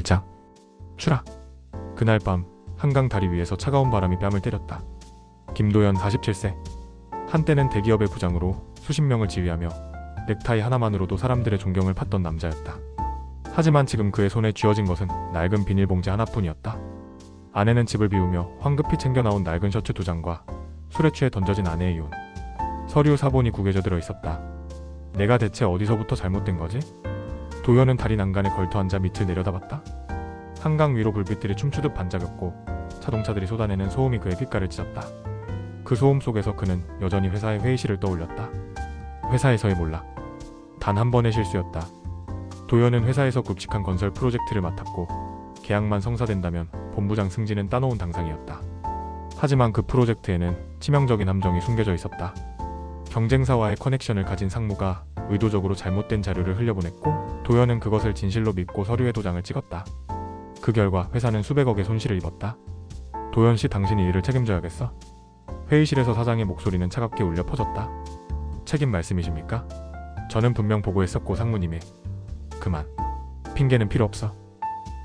1장 추락. 그날 밤 한강 다리 위에서 차가운 바람이 뺨을 때렸다. 김도연 47세. 한때는 대기업의 부장으로 수십 명을 지휘하며 넥타이 하나만으로도 사람들의 존경을 받던 남자였다. 하지만 지금 그의 손에 쥐어진 것은 낡은 비닐봉지 하나뿐이었다. 아내는 집을 비우며 황급히 챙겨 나온 낡은 셔츠 2장과 술에 취해 던져진 아내의 이혼 서류 사본이 구겨져 들어 있었다. 내가 대체 어디서부터 잘못된 거지? 도연은 다리 난간에 걸터 앉아 밑을 내려다봤다. 한강 위로 불빛들이 춤추듯 반짝였고 자동차들이 쏟아내는 소음이 그의 귓가를 찢었다. 그 소음 속에서 그는 여전히 회사의 회의실을 떠올렸다. 회사에서의 몰락. 단 한 번의 실수였다. 도연은 회사에서 굵직한 건설 프로젝트를 맡았고 계약만 성사된다면 본부장 승진은 따놓은 당상이었다. 하지만 그 프로젝트에는 치명적인 함정이 숨겨져 있었다. 경쟁사와의 커넥션을 가진 상무가 의도적으로 잘못된 자료를 흘려보냈고 도연은 그것을 진실로 믿고 서류에 도장을 찍었다. 그 결과 회사는 수백억의 손실을 입었다. 도연씨, 당신이 이를 책임져야겠어. 회의실에서 사장의 목소리는 차갑게 울려 퍼졌다. 책임 말씀이십니까? 저는 분명 보고했었고 상무님이. 그만. 핑계는 필요 없어.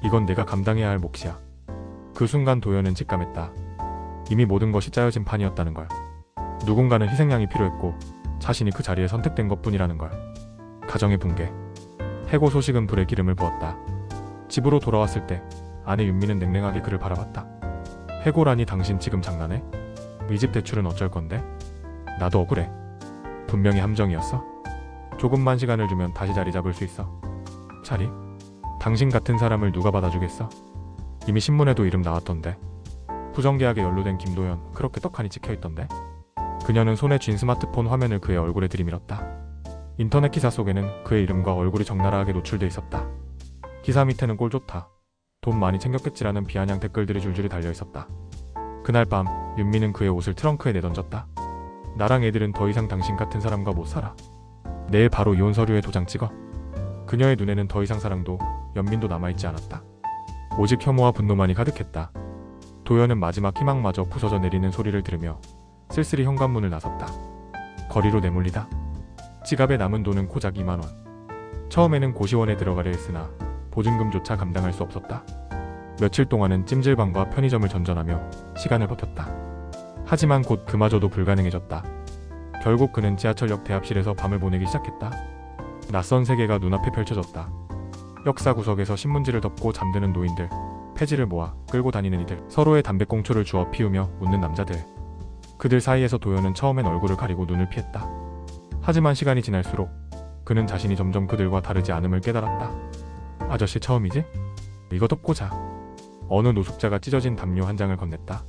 이건 내가 감당해야 할 몫이야. 그 순간 도연은 직감했다. 이미 모든 것이 짜여진 판이었다는 걸. 누군가는 희생양이 필요했고 자신이 그 자리에 선택된 것뿐이라는 걸. 가정의 붕괴. 해고 소식은 불에 기름을 부었다. 집으로 돌아왔을 때 아내 윤미는 냉랭하게 그를 바라봤다. 해고라니, 당신 지금 장난해? 이 집 대출은 어쩔 건데? 나도 억울해. 분명히 함정이었어. 조금만 시간을 주면 다시 자리 잡을 수 있어. 자리? 당신 같은 사람을 누가 받아주겠어? 이미 신문에도 이름 나왔던데. 부정계약에 연루된 김도연, 그렇게 떡하니 찍혀있던데. 그녀는 손에 쥔 스마트폰 화면을 그의 얼굴에 들이밀었다. 인터넷 기사 속에는 그의 이름과 얼굴이 적나라하게 노출돼 있었다. 기사 밑에는 꼴 좋다. 돈 많이 챙겼겠지라는 비아냥 댓글들이 줄줄이 달려있었다. 그날 밤 윤미는 그의 옷을 트렁크에 내던졌다. 나랑 애들은 더 이상 당신 같은 사람과 못 살아. 내일 바로 이혼 서류에 도장 찍어. 그녀의 눈에는 더 이상 사랑도 연민도 남아있지 않았다. 오직 혐오와 분노만이 가득했다. 도연은 마지막 희망마저 부서져 내리는 소리를 들으며 쓸쓸히 현관문을 나섰다. 거리로 내몰리다. 지갑에 남은 돈은 고작 2만 원. 처음에는 고시원에 들어가려 했으나 보증금조차 감당할 수 없었다. 며칠 동안은 찜질방과 편의점을 전전하며 시간을 버텼다. 하지만 곧 그마저도 불가능해졌다. 결국 그는 지하철역 대합실에서 밤을 보내기 시작했다. 낯선 세계가 눈앞에 펼쳐졌다. 역사 구석에서 신문지를 덮고 잠드는 노인들, 폐지를 모아 끌고 다니는 이들, 서로의 담배꽁초를 주워 피우며 웃는 남자들. 그들 사이에서 도연은 처음엔 얼굴을 가리고 눈을 피했다. 하지만 시간이 지날수록 그는 자신이 점점 그들과 다르지 않음을 깨달았다. 아저씨, 처음이지? 이거 덮고 자. 어느 노숙자가 찢어진 담요 한 장을 건넸다.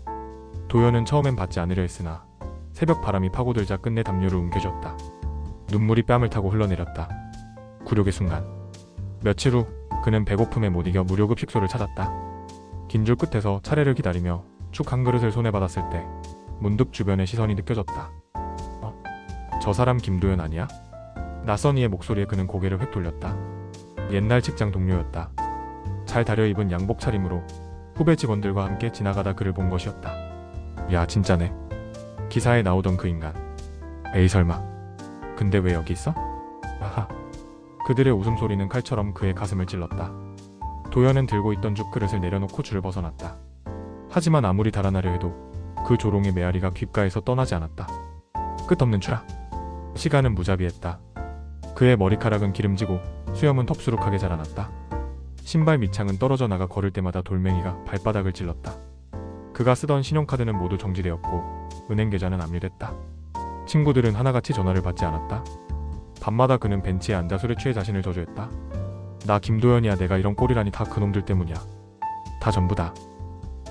도연은 처음엔 받지 않으려 했으나 새벽 바람이 파고들자 끝내 담요를 움켜쥐었다. 눈물이 뺨을 타고 흘러내렸다. 굴욕의 순간. 며칠 후 그는 배고픔에 못 이겨 무료급식소를 찾았다. 긴 줄 끝에서 차례를 기다리며 죽 한 그릇을 손에 받았을 때 문득 주변의 시선이 느껴졌다. 저 사람 김도연 아니야? 낯선 이의 목소리에 그는 고개를 획 돌렸다. 옛날 직장 동료였다. 잘 다려입은 양복 차림으로 후배 직원들과 함께 지나가다 그를 본 것이었다. 야, 진짜네. 기사에 나오던 그 인간. 에이, 설마. 근데 왜 여기 있어? 아하. 그들의 웃음소리는 칼처럼 그의 가슴을 찔렀다. 도연은 들고 있던 죽 그릇을 내려놓고 줄을 벗어났다. 하지만 아무리 달아나려 해도 그 조롱의 메아리가 귓가에서 떠나지 않았다. 끝없는 추락. 시간은 무자비했다. 그의 머리카락은 기름지고 수염은 텁수룩하게 자라났다. 신발 밑창은 떨어져 나가 걸을 때마다 돌멩이가 발바닥을 찔렀다. 그가 쓰던 신용카드는 모두 정지되었고 은행 계좌는 압류됐다. 친구들은 하나같이 전화를 받지 않았다. 밤마다 그는 벤치에 앉아 술에 취해 자신을 저주했다. 나 김도연이야. 내가 이런 꼴이라니 다 그놈들 때문이야. 다 전부다.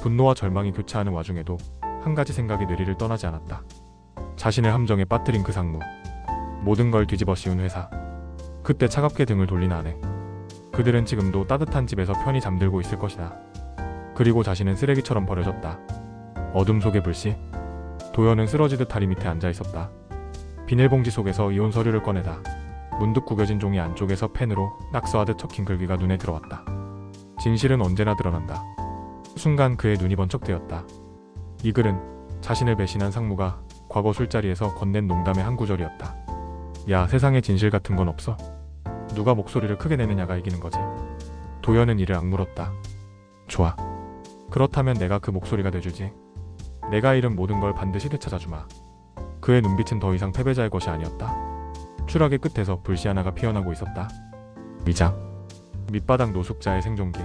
분노와 절망이 교차하는 와중에도 한 가지 생각이 뇌리를 떠나지 않았다. 자신을 함정에 빠뜨린 그 상무. 모든 걸 뒤집어 씌운 회사. 그때 차갑게 등을 돌린 아내. 그들은 지금도 따뜻한 집에서 편히 잠들고 있을 것이다. 그리고 자신은 쓰레기처럼 버려졌다. 어둠 속의 불씨. 도연은 쓰러지듯 다리 밑에 앉아 있었다. 비닐봉지 속에서 이혼 서류를 꺼내다 문득 구겨진 종이 안쪽에서 펜으로 낙서하듯 적힌 글귀가 눈에 들어왔다. 진실은 언제나 드러난다. 순간 그의 눈이 번쩍 뜨였다. 이 글은 자신을 배신한 상무가 과거 술자리에서 건넨 농담의 한 구절이었다. 야, 세상에 진실 같은 건 없어. 누가 목소리를 크게 내느냐가 이기는 거지. 도연은 이를 악물었다. 좋아. 그렇다면 내가 그 목소리가 돼주지. 내가 잃은 모든 걸 반드시 되찾아주마. 그의 눈빛은 더 이상 패배자의 것이 아니었다. 추락의 끝에서 불씨 하나가 피어나고 있었다. 위장. 밑바닥 노숙자의 생존기.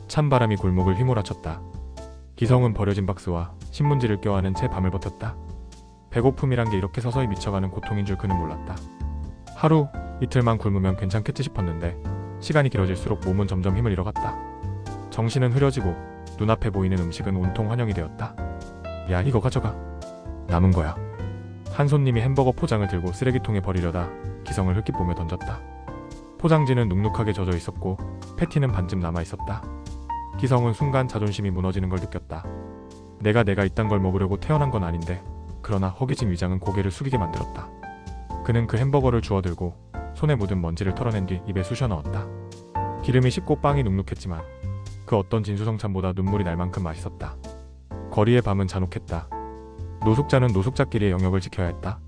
찬바람이 골목을 휘몰아쳤다. 기성은 버려진 박스와 신문지를 껴안은 채 밤을 버텼다. 배고픔이란 게 이렇게 서서히 미쳐가는 고통인 줄 그는 몰랐다. 하루, 이틀만 굶으면 괜찮겠지 싶었는데 시간이 길어질수록 몸은 점점 힘을 잃어갔다. 정신은 흐려지고 눈앞에 보이는 음식은 온통 환영이 되었다. 야, 이거 가져가. 남은 거야. 한 손님이 햄버거 포장을 들고 쓰레기통에 버리려다 기성을 흙깃보며 던졌다. 포장지는 눅눅하게 젖어 있었고 패티는 반쯤 남아 있었다. 기성은 순간 자존심이 무너지는 걸 느꼈다. 내가 이딴 걸 먹으려고 태어난 건 아닌데, 그러나 허기진 위장은 고개를 숙이게 만들었다. 그는 그 햄버거를 주워들고 손에 묻은 먼지를 털어낸 뒤 입에 쑤셔 넣었다. 기름이 씹고 빵이 눅눅했지만 그 어떤 진수성찬보다 눈물이 날 만큼 맛있었다. 거리의 밤은 잔혹했다. 노숙자는 노숙자끼리의 영역을 지켜야 했다.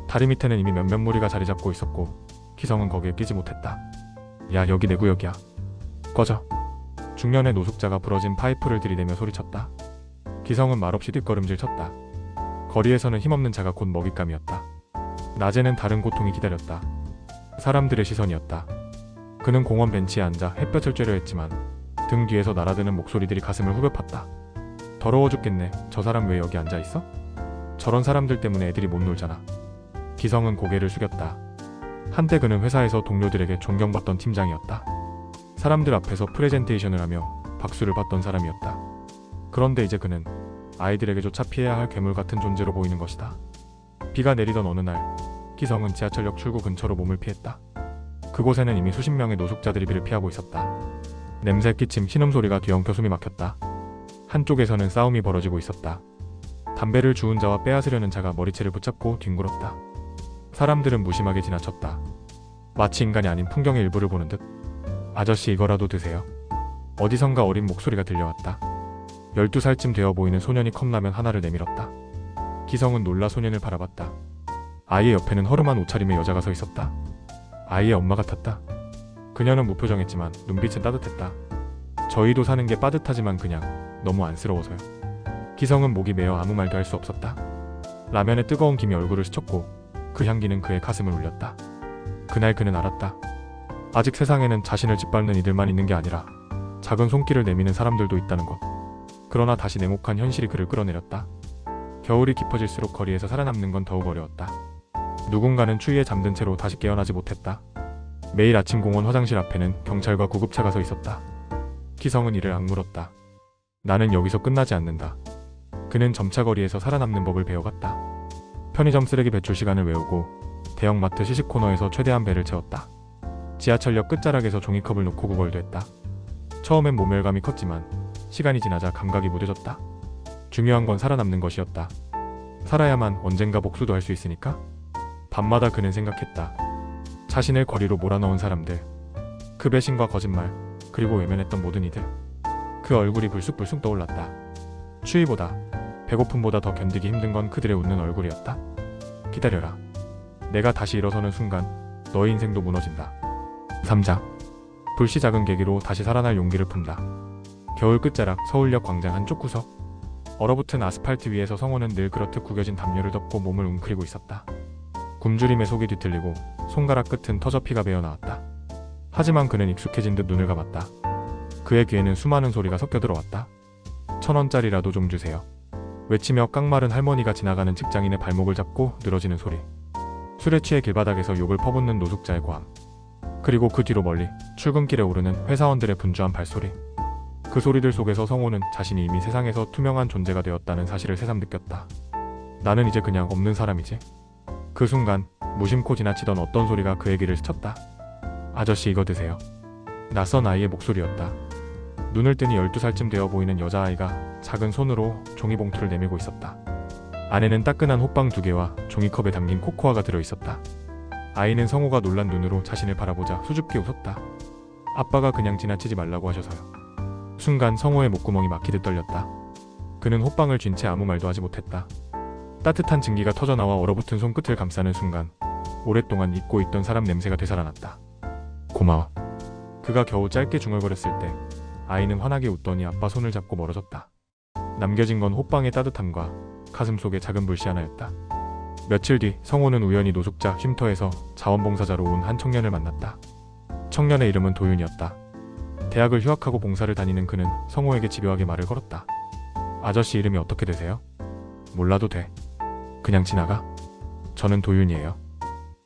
다리 밑에는 이미 몇몇 무리가 자리 잡고 있었고 기성은 거기에 끼지 못했다. 야, 여기 내 구역이야. 꺼져. 중년의 노숙자가 부러진 파이프를 들이대며 소리쳤다. 기성은 말없이 뒷걸음질 쳤다. 거리에서는 힘없는 자가 곧 먹잇감이었다. 낮에는 다른 고통이 기다렸다. 사람들의 시선이었다. 그는 공원 벤치에 앉아 햇볕을 쬐려 했지만 등 뒤에서 날아드는 목소리들이 가슴을 후벼 팠다. 더러워 죽겠네. 저 사람 왜 여기 앉아있어? 저런 사람들 때문에 애들이 못 놀잖아. 기성은 고개를 숙였다. 한때 그는 회사에서 동료들에게 존경받던 팀장이었다. 사람들 앞에서 프레젠테이션을 하며 박수를 받던 사람이었다. 그런데 이제 그는 아이들에게조차 피해야 할 괴물 같은 존재로 보이는 것이다. 비가 내리던 어느 날, 기성은 지하철역 출구 근처로 몸을 피했다. 그곳에는 이미 수십 명의 노숙자들이 비를 피하고 있었다. 냄새 끼침 신음소리가 뒤엉켜 숨이 막혔다. 한쪽에서는 싸움이 벌어지고 있었다. 담배를 주운 자와 빼앗으려는 자가 머리채를 붙잡고 뒹굴었다. 사람들은 무심하게 지나쳤다. 마치 인간이 아닌 풍경의 일부를 보는 듯. 아저씨, 이거라도 드세요. 어디선가 어린 목소리가 들려왔다. 12살쯤 되어 보이는 소년이 컵라면 하나를 내밀었다. 기성은 놀라 소년을 바라봤다. 아이의 옆에는 허름한 옷차림의 여자가 서 있었다. 아이의 엄마 같았다. 그녀는 무표정했지만 눈빛은 따뜻했다. 저희도 사는 게 빠듯하지만 그냥 너무 안쓰러워서요. 기성은 목이 메어 아무 말도 할 수 없었다. 라면의 뜨거운 김이 얼굴을 스쳤고 그 향기는 그의 가슴을 울렸다. 그날 그는 알았다. 아직 세상에는 자신을 짓밟는 이들만 있는 게 아니라 작은 손길을 내미는 사람들도 있다는 것. 그러나 다시 냉혹한 현실이 그를 끌어내렸다. 겨울이 깊어질수록 거리에서 살아남는 건 더욱 어려웠다. 누군가는 추위에 잠든 채로 다시 깨어나지 못했다. 매일 아침 공원 화장실 앞에는 경찰과 구급차가 서 있었다. 기성은 이를 악물었다. 나는 여기서 끝나지 않는다. 그는 점차 거리에서 살아남는 법을 배워갔다. 편의점 쓰레기 배출 시간을 외우고 대형마트 시식 코너에서 최대한 배를 채웠다. 지하철역 끝자락에서 종이컵을 놓고 구걸도 했다. 처음엔 모멸감이 컸지만 시간이 지나자 감각이 무뎌졌다. 중요한 건 살아남는 것이었다. 살아야만 언젠가 복수도 할 수 있으니까. 밤마다 그는 생각했다. 자신을 거리로 몰아넣은 사람들, 그 배신과 거짓말, 그리고 외면했던 모든 이들. 그 얼굴이 불쑥불쑥 떠올랐다. 추위보다, 배고픔보다 더 견디기 힘든 건 그들의 웃는 얼굴이었다. 기다려라. 내가 다시 일어서는 순간 너의 인생도 무너진다. 3장. 불씨 작은 계기로 다시 살아날 용기를 푼다. 겨울 끝자락 서울역 광장 한쪽 구석. 얼어붙은 아스팔트 위에서 성호는 늘 그렇듯 구겨진 담요를 덮고 몸을 웅크리고 있었다. 굶주림에 속이 뒤틀리고 손가락 끝은 터져 피가 배어나왔다. 하지만 그는 익숙해진 듯 눈을 감았다. 그의 귀에는 수많은 소리가 섞여 들어왔다. 1,000원짜리라도 좀 주세요. 외치며 깡마른 할머니가 지나가는 직장인의 발목을 잡고 늘어지는 소리. 술에 취해 길바닥에서 욕을 퍼붓는 노숙자의 고함. 그리고 그 뒤로 멀리 출근길에 오르는 회사원들의 분주한 발소리. 그 소리들 속에서 성호는 자신이 이미 세상에서 투명한 존재가 되었다는 사실을 새삼 느꼈다. 나는 이제 그냥 없는 사람이지. 그 순간 무심코 지나치던 어떤 소리가 그의 귀를 스쳤다. 아저씨, 이거 드세요. 낯선 아이의 목소리였다. 눈을 뜨니 12살쯤 되어 보이는 여자아이가 작은 손으로 종이봉투를 내밀고 있었다. 안에는 따끈한 호빵 2개와 종이컵에 담긴 코코아가 들어있었다. 아이는 성호가 놀란 눈으로 자신을 바라보자 수줍게 웃었다. 아빠가 그냥 지나치지 말라고 하셔서요. 순간 성호의 목구멍이 막히듯 떨렸다. 그는 호빵을 쥔 채 아무 말도 하지 못했다. 따뜻한 증기가 터져나와 얼어붙은 손끝을 감싸는 순간 오랫동안 잊고 있던 사람 냄새가 되살아났다. 고마워. 그가 겨우 짧게 중얼거렸을 때 아이는 환하게 웃더니 아빠 손을 잡고 멀어졌다. 남겨진 건 호빵의 따뜻함과 가슴 속에 작은 불씨 하나였다. 며칠 뒤 성호는 우연히 노숙자 쉼터에서 자원봉사자로 온 한 청년을 만났다. 청년의 이름은 도윤이었다. 대학을 휴학하고 봉사를 다니는 그는 성호에게 집요하게 말을 걸었다. 아저씨 이름이 어떻게 되세요? 몰라도 돼. 그냥 지나가. 저는 도윤이에요.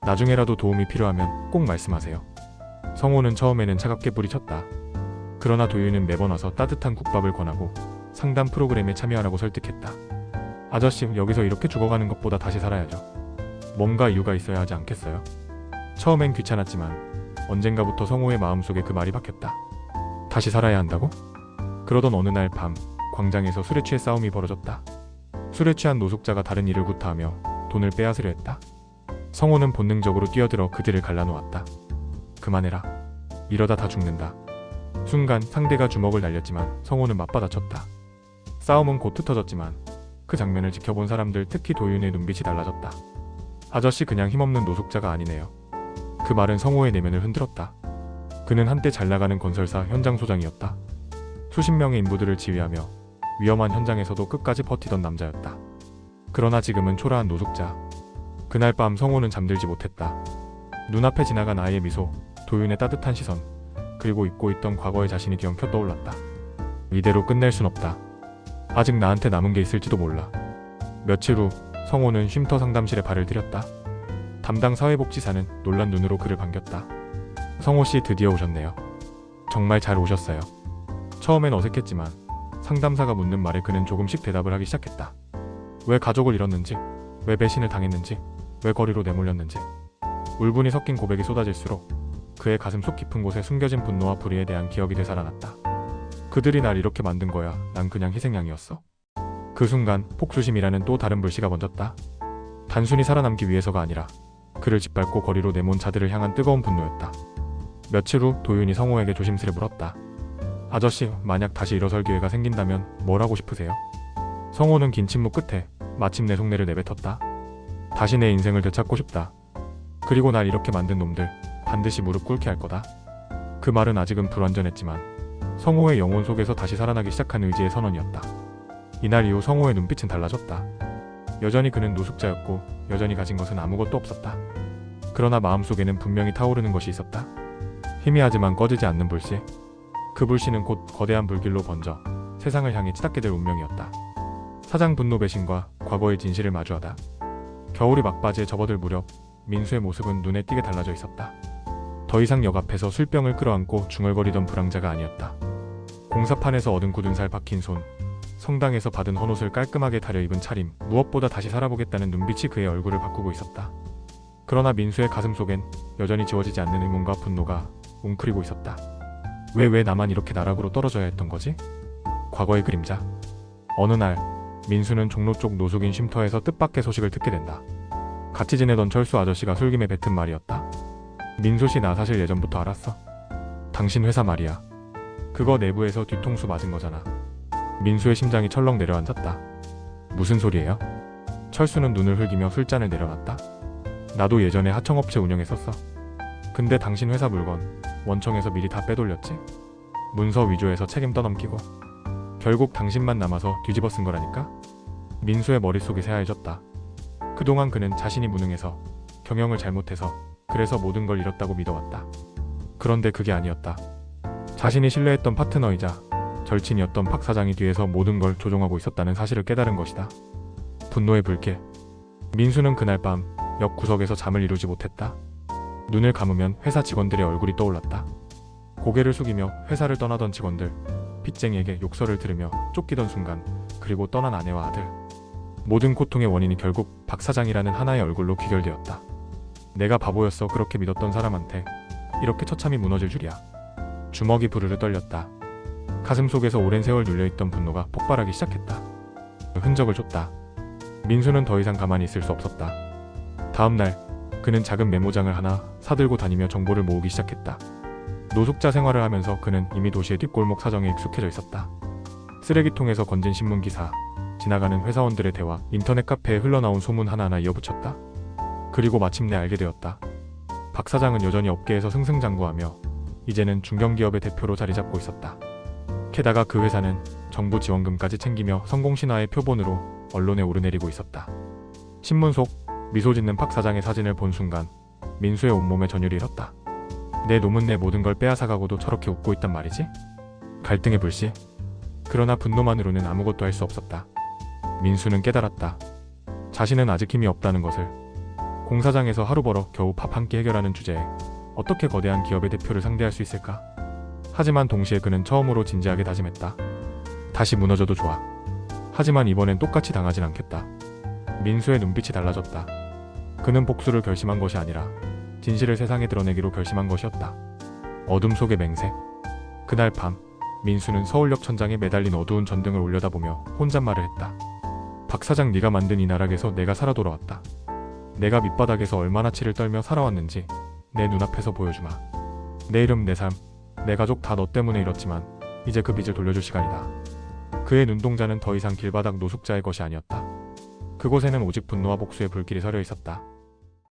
나중에라도 도움이 필요하면 꼭 말씀하세요. 성호는 처음에는 차갑게 뿌리쳤다. 그러나 도윤은 매번 와서 따뜻한 국밥을 권하고 상담 프로그램에 참여하라고 설득했다. 아저씨, 여기서 이렇게 죽어가는 것보다 다시 살아야죠. 뭔가 이유가 있어야 하지 않겠어요? 처음엔 귀찮았지만 언젠가부터 성호의 마음속에 그 말이 박혔다. 다시 살아야 한다고? 그러던 어느 날 밤 광장에서 술에 취해 싸움이 벌어졌다. 술에 취한 노숙자가 다른 이를 구타하며 돈을 빼앗으려 했다. 성호는 본능적으로 뛰어들어 그들을 갈라놓았다. 그만해라. 이러다 다 죽는다. 순간 상대가 주먹을 날렸지만 성호는 맞받아쳤다. 싸움은 곧 흩어졌지만 그 장면을 지켜본 사람들, 특히 도윤의 눈빛이 달라졌다. 아저씨 그냥 힘없는 노숙자가 아니네요. 그 말은 성호의 내면을 흔들었다. 그는 한때 잘나가는 건설사 현장 소장이었다. 수십 명의 인부들을 지휘하며 위험한 현장에서도 끝까지 버티던 남자였다. 그러나 지금은 초라한 노숙자. 그날 밤 성호는 잠들지 못했다. 눈앞에 지나간 아이의 미소, 도윤의 따뜻한 시선, 그리고 잊고 있던 과거의 자신이 뒤엉켜 떠올랐다. 이대로 끝낼 순 없다. 아직 나한테 남은 게 있을지도 몰라. 며칠 후 성호는 쉼터 상담실에 발을 들였다. 담당 사회복지사는 놀란 눈으로 그를 반겼다. 성호씨 드디어 오셨네요. 정말 잘 오셨어요. 처음엔 어색했지만 상담사가 묻는 말에 그는 조금씩 대답을 하기 시작했다. 왜 가족을 잃었는지, 왜 배신을 당했는지, 왜 거리로 내몰렸는지. 울분이 섞인 고백이 쏟아질수록 그의 가슴 속 깊은 곳에 숨겨진 분노와 불의에 대한 기억이 되살아났다. 그들이 날 이렇게 만든 거야. 난 그냥 희생양이었어. 그 순간 폭수심이라는 또 다른 불씨가 번졌다. 단순히 살아남기 위해서가 아니라 그를 짓밟고 거리로 내몬 자들을 향한 뜨거운 분노였다. 며칠 후 도윤이 성호에게 조심스레 물었다. 아저씨, 만약 다시 일어설 기회가 생긴다면 뭘 하고 싶으세요? 성호는 긴 침묵 끝에 마침내 속내를 내뱉었다. 다시 내 인생을 되찾고 싶다. 그리고 날 이렇게 만든 놈들 반드시 무릎 꿇게 할 거다. 그 말은 아직은 불완전했지만 성호의 영혼 속에서 다시 살아나기 시작한 의지의 선언이었다. 이날 이후 성호의 눈빛은 달라졌다. 여전히 그는 노숙자였고 여전히 가진 것은 아무것도 없었다. 그러나 마음속에는 분명히 타오르는 것이 있었다. 희미하지만 꺼지지 않는 불씨. 그 불씨는 곧 거대한 불길로 번져 세상을 향해 치닫게 될 운명이었다. 사장 분노 배신과 과거의 진실을 마주하다 겨울이 막바지에 접어들 무렵 민수의 모습은 눈에 띄게 달라져 있었다. 더 이상 역 앞에서 술병을 끌어안고 중얼거리던 불황자가 아니었다. 공사판에서 얻은 굳은 살 박힌 손, 성당에서 받은 헌옷을 깔끔하게 다려입은 차림, 무엇보다 다시 살아보겠다는 눈빛이 그의 얼굴을 바꾸고 있었다. 그러나 민수의 가슴 속엔 여전히 지워지지 않는 의문과 분노가 웅크리고 있었다. 왜 나만 이렇게 나락으로 떨어져야 했던 거지? 과거의 그림자. 어느 날 민수는 종로 쪽 노숙인 쉼터에서 뜻밖의 소식을 듣게 된다. 같이 지내던 철수 아저씨가 술김에 뱉은 말이었다. 민수씨, 나 사실 예전부터 알았어. 당신 회사 말이야. 그거 내부에서 뒤통수 맞은 거잖아. 민수의 심장이 철렁 내려앉았다. 무슨 소리예요? 철수는 눈을 흘기며 술잔을 내려놨다. 나도 예전에 하청업체 운영했었어. 근데 당신 회사 물건 원청에서 미리 다 빼돌렸지. 문서 위조해서 책임 떠넘기고 결국 당신만 남아서 뒤집어 쓴 거라니까. 민수의 머릿속이 새하얘졌다. 그동안 그는 자신이 무능해서 경영을 잘못해서 그래서 모든 걸 잃었다고 믿어왔다. 그런데 그게 아니었다. 자신이 신뢰했던 파트너이자 절친이었던 박 사장이 뒤에서 모든 걸 조종하고 있었다는 사실을 깨달은 것이다. 분노의 불길. 민수는 그날 밤 역 구석에서 잠을 이루지 못했다. 눈을 감으면 회사 직원들의 얼굴이 떠올랐다. 고개를 숙이며 회사를 떠나던 직원들, 빚쟁이에게 욕설을 들으며 쫓기던 순간, 그리고 떠난 아내와 아들. 모든 고통의 원인이 결국 박 사장이라는 하나의 얼굴로 귀결되었다. 내가 바보였어. 그렇게 믿었던 사람한테 이렇게 처참히 무너질 줄이야. 주먹이 부르르 떨렸다. 가슴 속에서 오랜 세월 눌려있던 분노가 폭발하기 시작했다. 흔적을 줬다. 민수는 더 이상 가만히 있을 수 없었다. 다음 날 그는 작은 메모장을 하나 사들고 다니며 정보를 모으기 시작했다. 노숙자 생활을 하면서 그는 이미 도시의 뒷골목 사정에 익숙해져 있었다. 쓰레기통에서 건진 신문기사, 지나가는 회사원들의 대화, 인터넷 카페에 흘러나온 소문 하나하나 이어붙였다. 그리고 마침내 알게 되었다. 박 사장은 여전히 업계에서 승승장구하며 이제는 중견기업의 대표로 자리 잡고 있었다. 게다가 그 회사는 정부 지원금까지 챙기며 성공 신화의 표본으로 언론에 오르내리고 있었다. 신문 속 미소 짓는 박 사장의 사진을 본 순간 민수의 온몸에 전율이 일었다. 내 놈은 내 모든 걸 빼앗아가고도 저렇게 웃고 있단 말이지? 갈등의 불씨. 그러나 분노만으로는 아무것도 할 수 없었다. 민수는 깨달았다. 자신은 아직 힘이 없다는 것을. 공사장에서 하루 벌어 겨우 밥 한 끼 해결하는 주제에 어떻게 거대한 기업의 대표를 상대할 수 있을까? 하지만 동시에 그는 처음으로 진지하게 다짐했다. 다시 무너져도 좋아. 하지만 이번엔 똑같이 당하진 않겠다. 민수의 눈빛이 달라졌다. 그는 복수를 결심한 것이 아니라 진실을 세상에 드러내기로 결심한 것이었다. 어둠 속의 맹세. 그날 밤 민수는 서울역 천장에 매달린 어두운 전등을 올려다보며 혼잣말을 했다. 박 사장, 네가 만든 이 나락에서 내가 살아 돌아왔다. 내가 밑바닥에서 얼마나 치를 떨며 살아왔는지 내 눈앞에서 보여주마. 내 이름, 내 삶, 내 가족 다 너 때문에 잃었지만 이제 그 빚을 돌려줄 시간이다. 그의 눈동자는 더 이상 길바닥 노숙자의 것이 아니었다. 그곳에는 오직 분노와 복수의 불길이 서려 있었다.